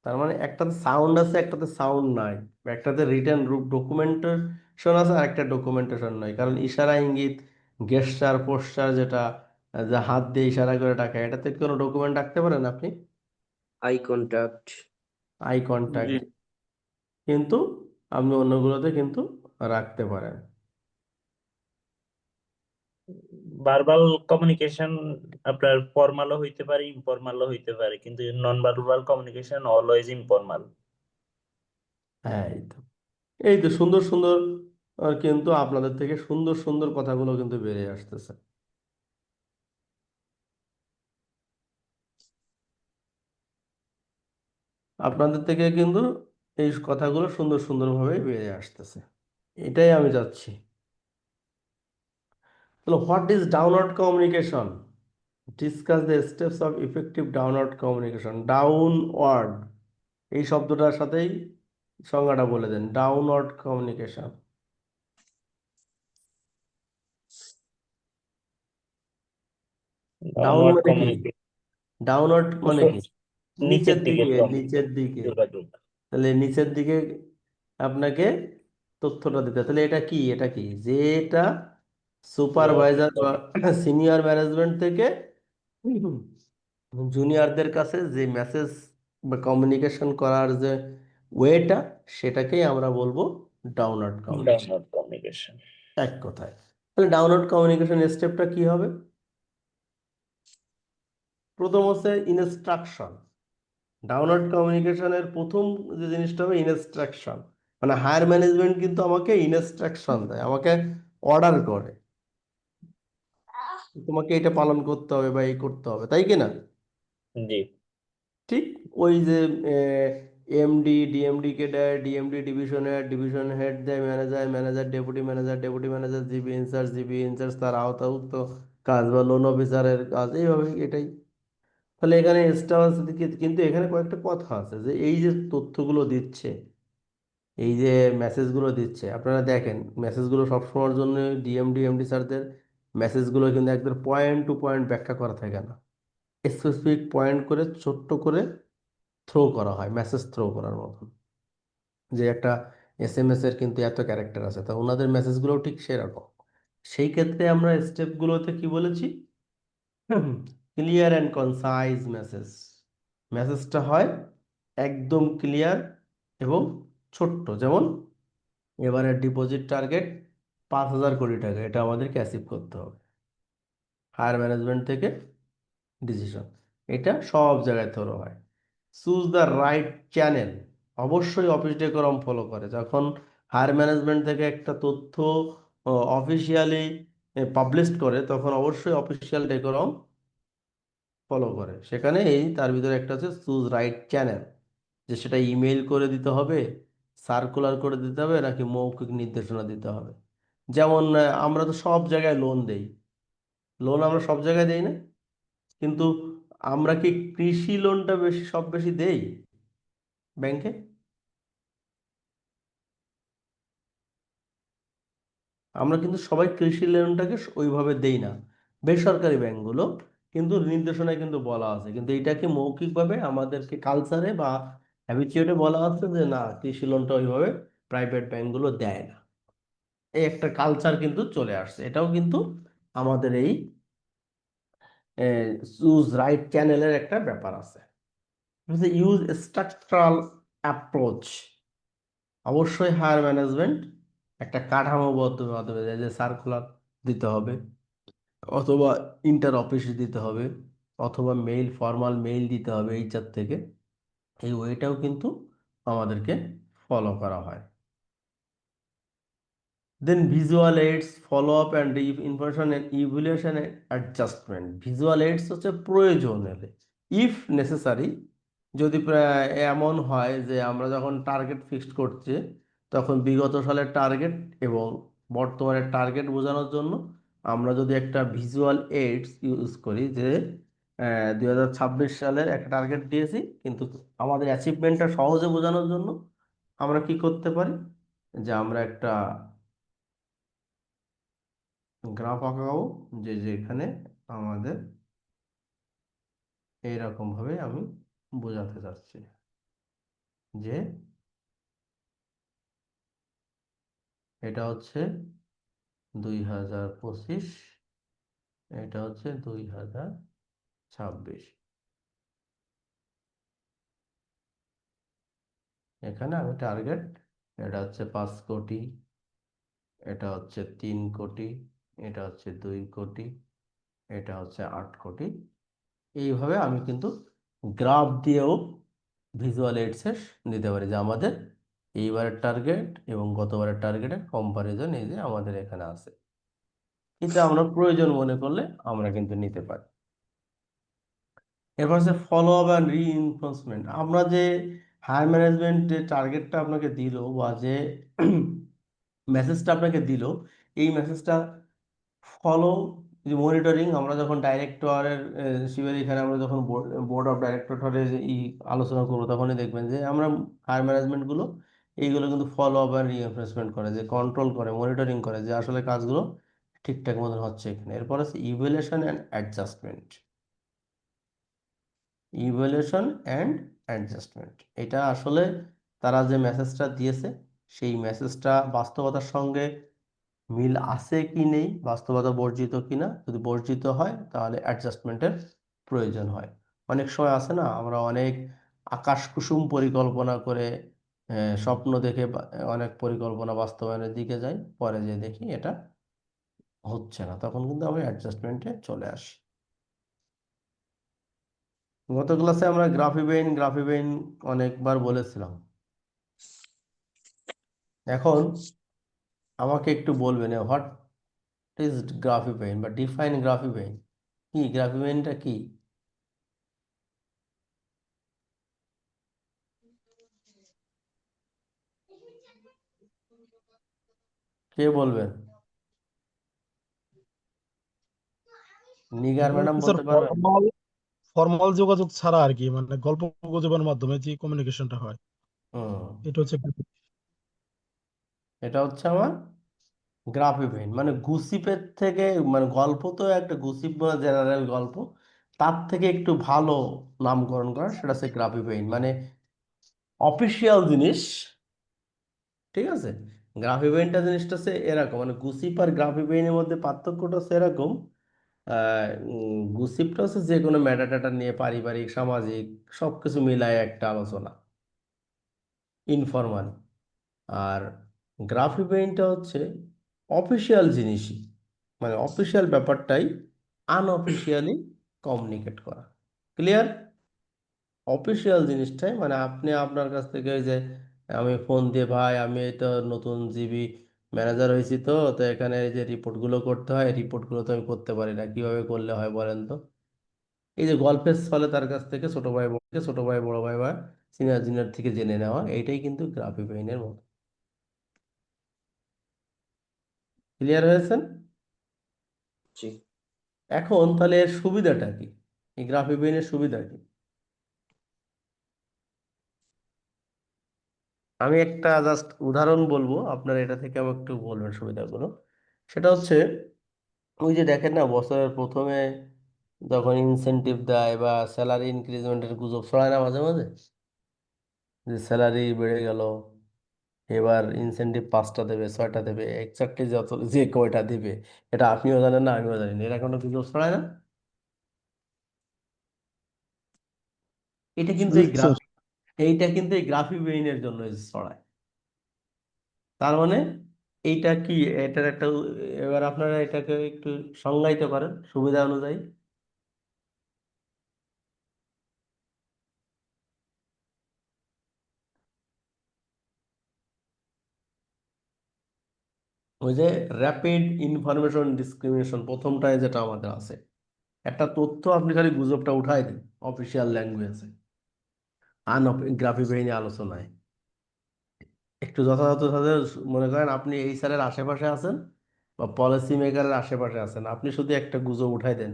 তার মানে একটাতে সাউন্ড আছে, একটাতে সাউন্ড নাই, একটাতে রিটেন রূপ ডকুমেন্টেশন আছে, আর একটা ডকুমেন্টেশন নাই। কারণ ইশারা ইঙ্গিত, গেস্টার, পোস্টার, যেটা যে হাত দিয়ে ইশারা করে টাকা, এটাতে কোনো ডকুমেন্ট রাখতে পারেন আপনি, eye contact. I G. Contact, কিন্তু আপনি অন্যগুলোতে কিন্তু রাখতে পারেন। ভার্বাল কমিউনিকেশন আপনার ফর্মালও হইতে পারে, ইনফর্মালও হইতে পারে, কিন্তু non verbal communication always informal. হ্যাঁ, এই তো সুন্দর সুন্দর, কিন্তু আপনাদের থেকে সুন্দর সুন্দর কথাগুলো কিন্তু বেরিয়ে আসতেছে। আপনাদের থেকে কিন্তু এই কথাগুলো সুন্দর সুন্দরভাবে বেরিয়ে আসতেছে, এটাই আমি চাচ্ছি। তাহলে what is downward communication? Discuss the steps of effective downward communication. Downward এই শব্দটার সাথেই সংজ্ঞাটা বলে দেন, ডাউনওয়ার্ড কমিউনিকেশন। ডাউন ডাউনওয়ার্ড মানে কি? কমিউনিকেশন ডাউনওয়ার্ড মানে কি? নিচের নিচের দিকে দিকে, নিচের দিকে। যোগাযোগ। তাহলে নিচের দিকে আপনাকে তথ্যটা দিতে হবে। তাহলে এটা কি? এটা কি যে এটা সুপারভাইজার বা সিনিয়র ম্যানেজমেন্ট থেকে জুনিয়রদের কাছে যে মেসেজ বা কমিউনিকেশন করার যে ওয়েটা, সেটাকেই আমরা বলবো ডাউনওয়ার্ড কমিউনিকেশন। Downward communication. এক কথায় তাহলে ডাউনওয়ার্ড কমিউনিকেশন স্টেপটা কি হবে? প্রথম হচ্ছে ইনস্ট্রাকশন। ডাউনওয়ার্ড কমিউনিকেশনের প্রথম যে জিনিসটা হবে ইনস্ট্রাকশন। মানে হায়ার ম্যানেজমেন্ট কিন্তু আমাকে ইনস্ট্রাকশন দেয়, আমাকে অর্ডার করে, তোমাকে এটা পালন করতে হবে বা এই করতে হবে, তাই কি না? জি। ঠিক ওই যে এমডি ডিএমডি কে দেয়, ডিএমডি ডিভিশন হেড দেয় manager, manager deputy manager, deputy manager GB in charge তার আওতাভুক্ত কাজ বা লোন অফিসারের কাজ, এইভাবে এটাই। তাহলে এখানে এক্সট্রা আছে কিন্তু এখানে কয়েকটা কথা আছে যে এই যে তথ্যগুলো দিচ্ছে, এই যে মেসেজগুলো দিচ্ছে, আপনারা দেখেন মেসেজগুলো সবসময়ের জন্য ডিএমডি স্যারদের মেসেজগুলো কিন্তু একদম পয়েন্ট টু পয়েন্ট ব্যাখ্যা করা থাকে না, স্পেসিফিক পয়েন্ট করে ছোট্ট করে থ্রো করা হয়, মেসেজ থ্রো করার মতন। যে একটা এসএমএস এর কিন্তু এত ক্যারেক্টার আছে, তা ওনাদের মেসেজগুলোও ঠিক সেরকম। সেই ক্ষেত্রে আমরা স্টেপগুলোতে কি বলেছি? Clear and concise message. মেসেজটা হয় একদম ক্লিয়ার এবং ছোট্ট। যেমন এবারে ডিপোজিট টার্গেট 5,000 কোটি টাকা, এটা আমাদেরকে অ্যাচিভ করতে হবে, হায়ার ম্যানেজমেন্ট থেকে ডিসিশন, এটা সব জায়গায় ধরো হয়। Choose the right channel. অবশ্যই অফিস ডেকোরাম ফলো করে। যখন হায়ার ম্যানেজমেন্ট থেকে একটা তথ্য অফিসিয়ালি পাবলিশ করে, তখন অবশ্যই অফিসিয়াল ডেকোরাম ফলো করে। সেখানে তার ভিতরে একটা আছে চুজ রাইট চ্যানেল, যে সেটা ইমেল করে দিতে হবে, সার্কুলার করে দিতে হবে, নাকি মৌখিক নির্দেশনা দিতে হবে। যেমন আমরা তো সব জায়গায় লোন দেই, লোন আমরা সব জায়গায় দেই না, কিন্তু আমরা কি কৃষি লোনটা বেশি দেই ব্যাংকে? আমরা কিন্তু সবাই কৃষি লোনটাকে ওইভাবে দেই না। বেসরকারি ব্যাংকগুলো কিন্তু নির্দেশনায় কিন্তু বলা আছে, কিন্তু এটাকে মৌখিকভাবে আমাদেরকে কালচারে বা হ্যাবিচুয়েটে বলা আছে যে না, কৃষি লোনটা ওইভাবে প্রাইভেট ব্যাংকগুলো দেয় না। এই একটা কালচার কিন্তু চলে আসছে, এটাও কিন্তু আমাদের এই চুজ রাইট চ্যানেলের একটা ব্যাপার আছে। Use structural approach. অবশ্যই হায়ার ম্যানেজমেন্ট একটা কাঠামোবদ্ধ মাধ্যমে, যে সার্কুলার দিতে হবে, অথবা ইন্টার অফিস দিতে হবে, অথবা মেইল, ফর্মাল মেইল দিতে হবে এইচআর থেকে। এই ওয়েটাও কিন্তু আমাদেরকে ফলো করা হয়। Then visual aids, follow up and information and evaluation and adjustment. Visual aids হচ্ছে প্রয়োজন হলে, ইফ নেসেসারি, যদি এমন হয় যে আমরা যখন টার্গেট ফিক্সড করছি, তখন বিগত সালের টার্গেট এবং বর্তমানের টার্গেট বোঝানোর জন্য আমরা যদি একটা ভিজুয়াল এইডস ইউজ করি, যে 2026 সালের একটা টার্গেট দিয়েছি, কিন্তু আমাদের অ্যাচিভমেন্টটা সহজে বোঝানোর জন্য আমরা কি করতে পারি, যে আমরা একটা গ্রাফ আঁকাবো, যে যেখানে আমাদের এইরকম ভাবে আমি বোঝাতে চাচ্ছি যে এটা হচ্ছে 2025, এটা হচ্ছে 2026। এখানে আমি টার্গেট, এটা হচ্ছে 5 কোটি, এটা হচ্ছে 3 কোটি, এটা হচ্ছে 2 কোটি, এটা হচ্ছে 8 কোটি। এইভাবে আমি কিন্তু গ্রাফ দিয়েও ভিজুয়াল এইডসের দিতে পারি, যে আমাদের এইবারের টার্গেট এবং গতবারের টার্গেটের কম্পারিজন এই যে আমাদের এখানে আছে। কিন্তু আমরা প্রয়োজন মনে করলে আমরা কিন্তু নিতে পারি। এরপর হচ্ছে ফলো আপ অ্যান্ড রিইনফোর্সমেন্ট। আমরা যে হায়ার ম্যানেজমেন্ট যে টার্গেটটা আপনাকে দিল বা যে মেসেজটা আপনাকে দিল, এই মেসেজটা ফলো, যে মনিটরিং, আমরা যখন ডাইরেক্টরের শিবের এখানে আমরা যখন বোর্ড অফ ডাইরেক্টরের আলোচনা করবো, তখনই দেখবেন যে আমরা হায়ার ম্যানেজমেন্টগুলো এইগুলো কিন্তু ফলো আপ আর রিএনফোর্সমেন্ট করে, যে কন্ট্রোল করে, মনিটরিং করে যে আসলে কাজগুলো ঠিকঠাক মতন হচ্ছে কিনা। এরপর আছে evaluation and adjustment. Evaluation and adjustment, এটা আসলে তারা যে মেসেজটা দিয়েছে সেই মেসেজটা বাস্তবতার সঙ্গে মিল আছে কি নেই, বাস্তবতা বর্জিত কিনা, যদি বর্জিত হয় তাহলে অ্যাডজাস্টমেন্টের প্রয়োজন হয়। অনেক সময় আছে না, আমরা অনেক আকাশ কুসুম পরিকল্পনা করে স্বপ্ন দেখে অনেক পরিকল্পনা বাস্তবায়নের দিকে যাই, পরে যে দেখি এটা হচ্ছে না, তখন কিন্তু আমরা অ্যাডজাস্টমেন্টে চলে আসি। গত ক্লাসে আমরা গ্রাফিবেইন অনেকবার বলেছিলাম। এখন আমাকে একটু বলবেন হোয়াট ইজ গ্রাফিবেইন বা ডিফাইন গ্রাফিবেইন কি, গ্রাফিবেইনটা কি? কে বলবেন? নিগার ম্যাডাম স্যার বলতে পারবেন? ফর্মাল যোগাযোগ ছাড়া আর কি, মানে গল্প গুজবের মাধ্যমে যে কমিউনিকেশনটা হয়, হুম, এটা হচ্ছে এটা হচ্ছে আমার গ্রাফিবেইন। মানে গুসিপের থেকে, মানে গল্প তো একটা গুসিপ মানে জেনারেল গল্প, তার থেকে একটু ভালো নামকরণ করা, সেটা হচ্ছে গ্রাফিবেইন, মানে অফিসিয়াল জিনিস। ঠিক আছে, গ্রাফিবেইনটা জিনিসটা হচ্ছে এরকম, মানে গুসিপ আর গ্রাফিবেইনের মধ্যে পার্থক্যটা হচ্ছে এরকম। গুসিপটা হচ্ছে যে কোনো ম্যাটার নিয়ে পারিবারিক সামাজিক সবকিছু মিলায় একটা আলোচনা, ইনফরমাল। আর গ্রাফিবেইনটা হচ্ছে অফিসিয়াল জিনিসই, মানে অফিসিয়াল ব্যাপারটাই আনঅফিসিয়ালি কমিউনিকেট করা। ক্লিয়ার? অফিসিয়াল জিনিসটাই মানে আপনি আপনার কাছ থেকে ওই যে আমি ফোন দিয়ে, ভাই আমি এই তো নতুন জিবি ম্যানেজার হয়েছি, তো তো এখানে এই যে রিপোর্টগুলো করতে হয়, রিপোর্টগুলো তো আমি করতে পারি না, কিভাবে করলে হয় বলেন তো। এই যে গল্পের ছলে তার কাছ থেকে ছোট ভাই বড় ভাই বা সিনিয়র জুনিয়র থেকে জেনে নেওয়া, এইটাই কিন্তু গ্রাফিবেইনের মতো। ক্লিয়ার হয়েছেন? জি। এখন তাহলে এর সুবিধাটা কি, এই গ্রাফিবেইনের সুবিধা কি? আমি একটা জাস্ট উদাহরণ বলবো, আপনারা এটা থেকে আমাকে একটু বলবেন সুবিধাগুলো। সেটা হচ্ছে ওই যে দেখেন না, বছরের প্রথমে যখন ইনসেনটিভ দেয় বা স্যালারি ইনক্রিজমেন্টের গুজব ছড়ায় না মাঝে মাঝে, যে স্যালারি বেড়ে গেল, এবার ইনসেনটিভ 5টা দেবে 6টা দেবে, এক্স্যাক্টলি যত যে কয়টা দিবে এটা আপনিও জানেন না আমিও জানি না, এরকম একটা গুজব ছড়ায় না? এটা কিন্তু জি এই স্যার। এইটা কিন্তু এই গ্রাফিবেইনের জন্য ছড়ায়। তার মানে এইটা কি, এটার একটা এবার আপনারা এটাকে একটু সংজ্ঞায়িত করেন সুবিধা অনুযায়ী। ওই যে র্যাপিড ইনফরমেশন ডিসক্রিমিনেশন, প্রথমটায় যেটা আমাদের আছে, একটা তথ্য আপনি খালি গুজবটা উঠাই দিন অফিসিয়াল ল্যাঙ্গুয়েজে, গ্রাফিবেইনে আলোচনায় একটু যথাযথভাবে মনে করেন আপনি এই স্যারের আশেপাশে আছেন বা পলিসি মেকারের আশেপাশে আছেন, আপনি শুধু একটা গুজব উঠাই দেন,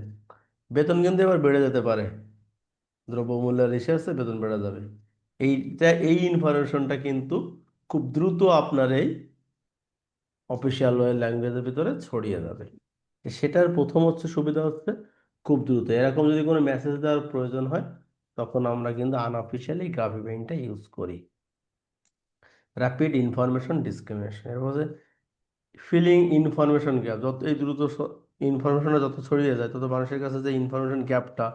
বেতন কিন্তু এবার বেড়ে যেতে পারে, দ্রব্যমূল্যের ইসে আছে, বেতন বেড়ে যাবে। এই ইনফরমেশনটা কিন্তু খুব দ্রুত আপনার এই অফিসিয়াল ল্যাঙ্গুয়েজের ভিতরে ছড়িয়ে যাবে। সেটার প্রথম হচ্ছে সুবিধা হচ্ছে খুব দ্রুত, এরকম যদি কোনো মেসেজ দেওয়ার প্রয়োজন হয় তখন আমরা কিন্তু আনঅফিসিয়ালি গ্রাফিবেইনটা ইউজ করি। র্যাপিড ইনফরমেশন ডিসক্রিমিনেশন, এর মধ্যে ফিলিং ইনফরমেশন গ্যাপ, যত এই দ্রুত ইনফরমেশনটা যত ছড়িয়ে যায় তত মানুষের কাছে যে ইনফরমেশন গ্যাপটা,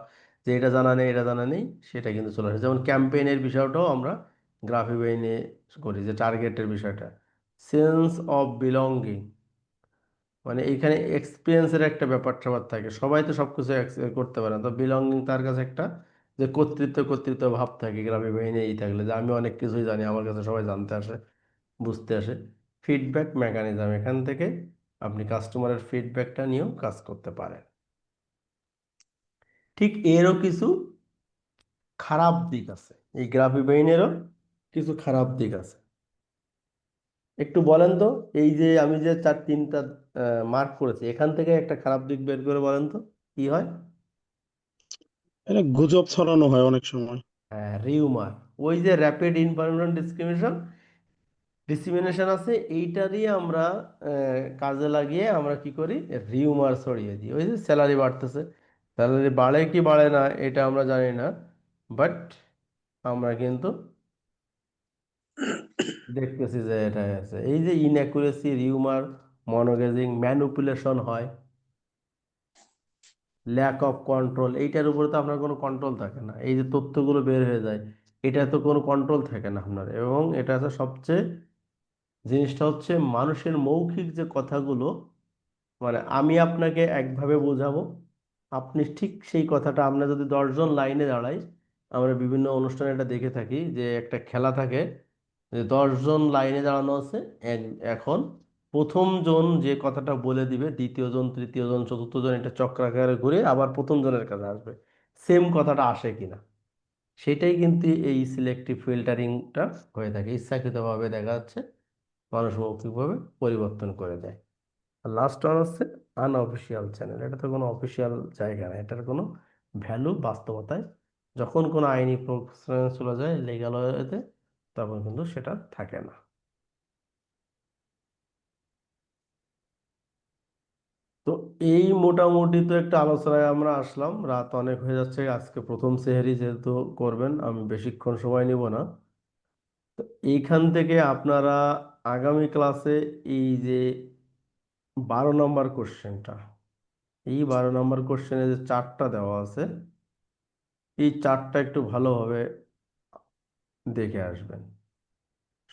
যে এটা জানা নেই এটা জানা নেই, সেটা কিন্তু চলে আসে। যেমন ক্যাম্পেইনের বিষয়টাও আমরা গ্রাফিবেইনে করি, যে টার্গেটের বিষয়টা, সেন্স অফ বিলঙ্গিং, মানে এইখানে এক্সপিরিয়েন্সের একটা ব্যাপার স্যাপার থাকে, সবাই তো সব কিছু করতে পারে না, তো বিলঙ্গিং তার কাছে একটা যে কর্তৃত্ব ভাব থাকে গ্রাফিবেইনে এই থাকলে, যে আমি অনেক কিছুই জানি, আমার কাছে সবাই জানতে আসে বুঝতে আসে। ফিডব্যাক মেকানিজম, এখান থেকে আপনি কাস্টমারের ফিডব্যাকটা নিয়েও কাজ করতে পারেন। ঠিক এরও কিছু খারাপ দিক আছে, এই গ্রাফিবেইনেরও কিছু খারাপ দিক আছে। একটু বলেন তো, এই যে আমি যে 3টা মার্ক করেছি এখান থেকে একটা খারাপ দিক বের করে বলেন তো কি হয়? এটা গুজব ছড়ানো হয় অনেক সময়। হ্যাঁ, রিউমার। ওই যে র্যাপিড ইনফরমেশন ডিসক্রিমিনেশন, ডিসিমিনেশন আছে, এইটারই আমরা কাজে লাগিয়ে আমরা কি করি, রিউমার ছড়িয়ে দিই। ওই যে স্যালারি বাড়তেছে, স্যালারি বাড়ে কি বাড়ে না এটা আমরা জানি না, বাট আমরা কিন্তু দেখতেছি যে এটা আছে। এই যে ইনঅ্যাকুরেসি, রিউমার, মনোগেজিং, ম্যানুপুলেশন হয়, ল্যাক অফ কন্ট্রোল, এইটার উপরে তো আপনার কোনো কন্ট্রোল থাকে না। এই যে তথ্যগুলো বের হয়ে যায়, এটা তো কোনো কন্ট্রোল থাকে না আপনার। এবং এটা হচ্ছে সবচেয়ে জিনিসটা হচ্ছে মানুষের মৌখিক যে কথাগুলো, মানে আমি আপনাকে একভাবে বোঝাবো, আপনি ঠিক সেই কথাটা, আমরা যদি 10 জন লাইনে দাঁড়াই, আমরা বিভিন্ন অনুষ্ঠানে এটা দেখে থাকি যে একটা খেলা থাকে, যে 10 জন লাইনে দাঁড়ানো আছে, এখন প্রথম জন যে কথাটা বলে দিবে, দ্বিতীয় জন, তৃতীয় জন, চতুর্থ জন এটা চক্রাকারে ঘুরে আবার প্রথম জনের কাছে আসবে, সেম কথাটা আসে কিনা। সেটাই কিন্তু এই সিলেক্টিভ ফিল্টারিংটা হয়ে থাকে। ইচ্ছাকৃতভাবে দেখা যাচ্ছে মানুষ মৌখিকভাবে পরিবর্তন করে দেয়। লাস্ট ওয়ান হচ্ছে আনঅফিসিয়াল চ্যানেল। এটা তো কোনো অফিসিয়াল জায়গা না, এটার কোনো ভ্যালু বাস্তবতায় যখন কোনো আইনি প্রক্রিয়া চলে যায়, লিগ্যাল ওয়েতে, তখন কিন্তু সেটা থাকে না। তো এই মোটামুটি তো একটা আলোচনায় আমরা আসলাম। রাত অনেক হয়ে যাচ্ছে, আজকে প্রথম সেহরি যেহেতু করবেন, আমি বেশিক্ষণ সময় নিব না। তো এইখান থেকে আপনারা আগামী ক্লাসে এই যে 12 নম্বর কোশ্চেনটা, এই 12 নম্বর কোশ্চেনে যে চারটা দেওয়া আছে, এই চারটা একটু ভালোভাবে দেখে আসবেন।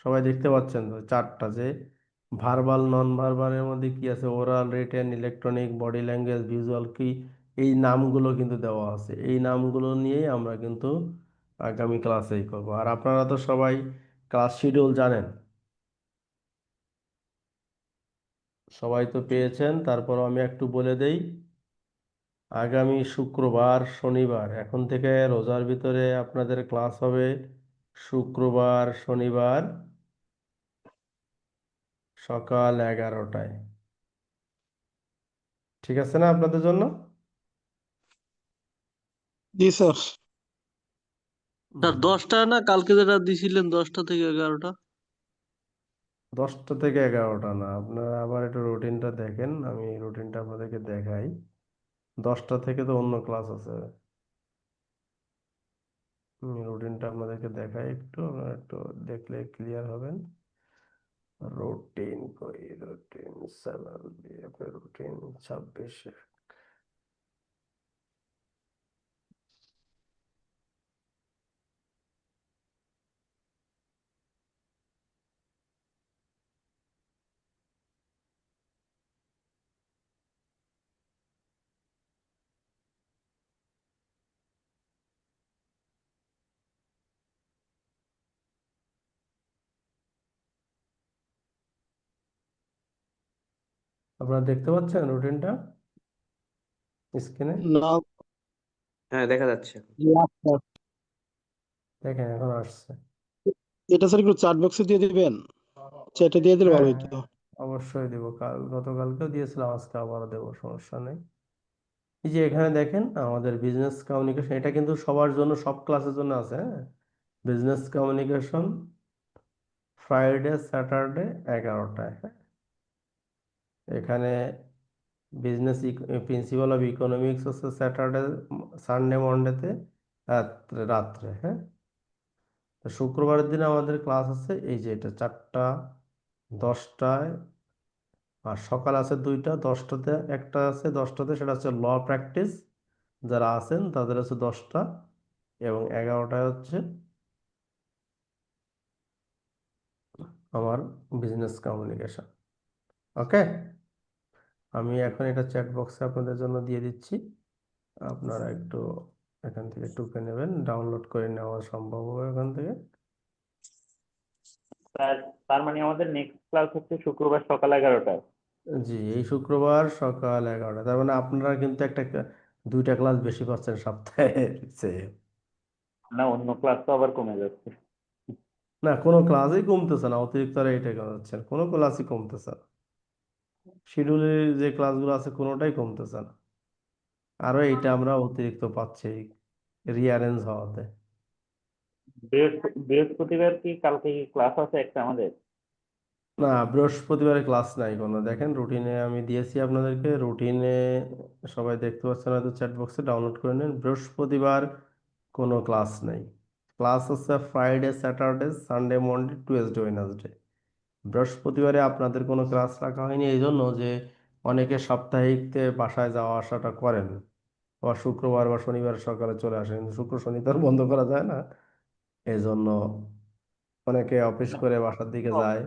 সবাই দেখতে পাচ্ছেন তো চারটা, যে ভার্বাল, নন ভার্বালের মধ্যে কি আছে, oral, written, electronic, body language, visual কি, এই নামগুলো কিন্তু দেওয়া আছে। এই নামগুলো নিয়েই আমরা কিন্তু আগামী ক্লাসেই করব। আর আপনারা তো সবাই ক্লাস শিডিউল জানেন, সবাই তো পেয়েছেন। তারপর আমি একটু বলে দেই, আগামী শুক্রবার, শনিবার, এখন থেকে রোজার ভিতরে আপনাদের ক্লাস হবে শুক্রবার, শনিবার সকাল 11টায়। ঠিক আছে না আপনাদের জন্য? জি স্যার। স্যার 10টা না, কালকে যেটা দিছিলেন 10টা থেকে 11টা? 10টা থেকে 11টা না, আপনারা আবার একটু রুটিনটা দেখেন, আমি রুটিনটা আপনাদেরকে দেখাই। 10টা থেকে তো অন্য ক্লাস আছে। রুটিনটা আপনাদেরকে দেখাই, একটু আপনারা একটু দেখলে ক্লিয়ার হবেন। রুটিন কই, রুটিন 7 রুটিন 26। আপনারা দেখতে পাচ্ছেন রুটিনটা স্ক্রিনে? না। হ্যাঁ, দেখা যাচ্ছে। আচ্ছা। দেখেন এখন আসছে। এটা স্যার একটু চ্যাট বক্সে দিয়ে দিবেন, চ্যাটে দিয়ে দিলে ভালো হ্যাঁ হতো। অবশ্যই দেবো, গতকালকেও দিয়েছিলাম, আজকে আবারও দেবো, সমস্যা নেই। এই যে এখানে দেখেন আমাদের বিজনেস কমিউনিকেশন, এটা কিন্তু সবার জন্য, সব ক্লাসের জন্য আছে, হ্যাঁ। বিজনেস কমিউনিকেশন ফ্রাইডে, স্যাটারডে 11টায়, হ্যাঁ। এখানে বিজনেস প্রিন্সিপাল অফ ইকোনমিক্স হচ্ছে স্যাটারডে, সানডে, মন্ডেতে রাত্রে রাত্রে, হ্যাঁ। তো শুক্রবারের দিনে আমাদের ক্লাস আছে এই যে এটা 4টা 10টায়, আর সকাল আছে 2টা, 10টাতে একটা আছে, 10টাতে, সেটা হচ্ছে ল প্র্যাকটিস, যারা আছেন তাদের হচ্ছে 10টা, এবং 11টায় হচ্ছে আমার বিজনেস কমিউনিকেশন। ওকে, আমি এখন এটা চ্যাট বক্সে আপনাদের জন্য দিয়ে দিচ্ছি, আপনারা একটু এখান থেকে টুকে নেবেন, ডাউনলোড করে নেওয়া সম্ভব হবে এখান থেকে। তার তার মানে আমাদের নেক্সট ক্লাস হচ্ছে শুক্রবার সকাল 11টায়। জি, এই শুক্রবার সকাল 11টা, তার মানে আপনারা কিন্তু একটা 2টা ক্লাস বেশি পাচ্ছেন সপ্তাহে চেয়ে। না, অন্য ক্লাস তো আবার কমে যাচ্ছে। না, কোনো ক্লাসই কমতেছে না, অতিরিক্ত আর এইটা করাচ্ছেন, কোনো ক্লাসই কমতেছে না। শিডিউলে যে ক্লাসগুলো আছে কোনোটাই কমতেছে না, আরো এইটা আমরা অতিরিক্ত পাচ্ছি রিঅ্যারেঞ্জ হওয়াতে। বৃহস্পতিবার কি কালকে কি ক্লাস আছে একটা আমাদের? না, বৃহস্পতিবারে ক্লাস নাই কোনো। দেখেন রুটিনে আমি দিয়েছি আপনাদেরকে, রুটিনে সবাই দেখতে পাচ্ছেন হয়তো, চ্যাট বক্সে ডাউনলোড করে নিন। বৃহস্পতিবার কোনো ক্লাস নেই। ক্লাস হচ্ছে Friday, Saturday, Sunday, Monday, Tuesday, Wednesday. বৃহস্পতিবারে আপনাদের কোনো ক্লাস রাখা হয়নি এই জন্য যে অনেকে সাপ্তাহিকতে বাসায় যাওয়া আসাটা করেন, বা শুক্রবার বা শনিবার সকালে চলে আসেন, কিন্তু শুক্র শনি তো আর বন্ধ করা যায় না, এই জন্য অনেকে অফিস না, করে বাসার দিকে যায়।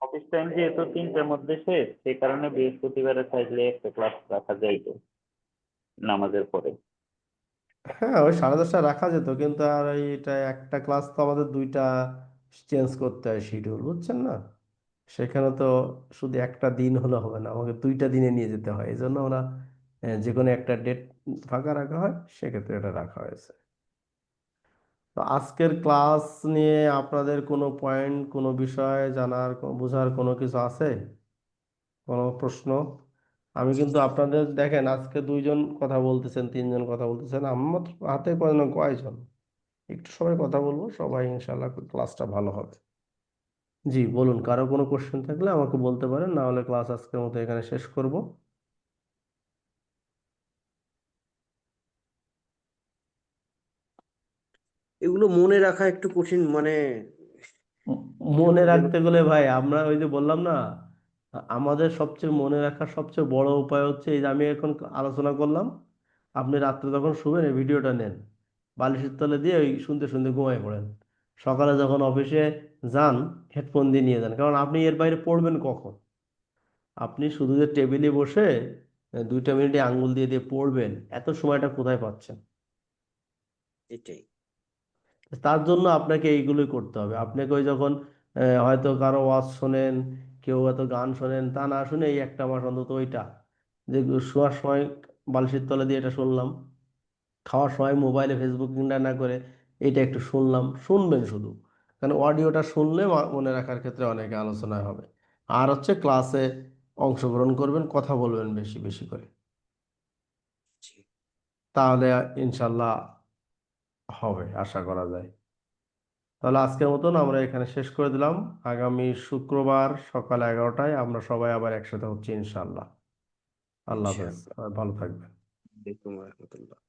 অফিস টাইম যেহেতু 3টার মধ্যে শেষ, সেই কারণে বৃহস্পতিবারে চাইলে একটা ক্লাস রাখা যাইতো নামাজের পরে। হ্যাঁ, ওই 10:30 রাখা যেত, কিন্তু আর এটা একটা ক্লাস তো আমাদের দুইটা চেঞ্জ করতে হয় শিডিউল, বুঝছেন না? সেখানে তো শুধু একটা দিন হলে হবে না, আমাকে দুইটা দিনে নিয়ে যেতে হয়, এই জন্য আমরা যে কোনো একটা ডেট ফাঁকা রাখা হয়, সেক্ষেত্রে এটা রাখা হয়েছে। তো আজকের ক্লাস নিয়ে আপনাদের কোনো পয়েন্ট, কোনো বিষয় জানার, বোঝার কোনো কিছু আছে? কোনো প্রশ্ন? আমি কিন্তু আপনাদের দেখেন আজকে 2জন কথা বলতেছেন, 3জন কথা বলতেছেন, আমার হাতে কয়জন? একটু সবাই কথা বলবো, সবাই ইনশাল্লাহ ক্লাসটা ভালো হবে। জি বলুন, কারো কোনো কোশ্চেন থাকলে আমাকে বলতে পারেন, না হলে ক্লাস আজকের মতো এখানে শেষ করব। এগুলো মনে রাখা একটু কঠিন, মানে ম- মনে যেমন রাখতে গেলে ভাই, আমরা ওই যে বললাম না, আমাদের সবচেয়ে মনে রাখার সবচেয়ে বড় উপায় হচ্ছে এই যে আমি এখন আলোচনা করলাম, আপনি রাত্রে যখন শুবেন এই ভিডিওটা নেন, বালিশের তলে দিয়ে ওই শুনতে শুনতে ঘুমায় পড়েন। সকালে যখন অফিসে যান, হেডফোন দিয়ে নিয়ে যান, কারণ আপনি এর বাইরে পড়বেন কখন? আপনি শুধু যে টেবিলে বসে 2টা মিনিটে আঙ্গুল দিয়ে দিয়ে পড়বেন, এত সময়টা কোথায় পাচ্ছেন? এটাই। তার জন্য আপনাকে এইগুলোই করতে হবে। আপনাকে ওই যখন হয়তো কারো ওয়াজ শোনেন, কেউ হয়তো গান শোনেন, তা না শুনে এই একটা মাস অন্তত ওইটা, যে শোয়ার সময় বালিশের তলে দিয়ে এটা শুনলাম, খাওয়ার সময় মোবাইলে ফেসবুক কিংবা না করে এটা একটু শুনলাম, শুনবেন শুধু। কারণ অডিওটা শুনলে মনে রাখার ক্ষেত্রে অনেকে আলোচনা হবে। আর হচ্ছে ক্লাসে অংশগ্রহণ করবেন, কথা বলবেন বেশি বেশি করে, জি। তাহলে ইনশাল্লাহ হবে, আশা করা যায়। তাহলে আজকের মতন আমরা এখানে শেষ করে দিলাম। আগামী শুক্রবার সকাল 11টায় আমরা সবাই আবার একসাথে হচ্ছি ইনশাল্লাহ। আল্লাহ হাফেজ, ইনশাআল্লাহ। সবাই ভালো থাকবেন। আসসালামু আলাইকুম ওয়া রাহমাতুল্লাহ।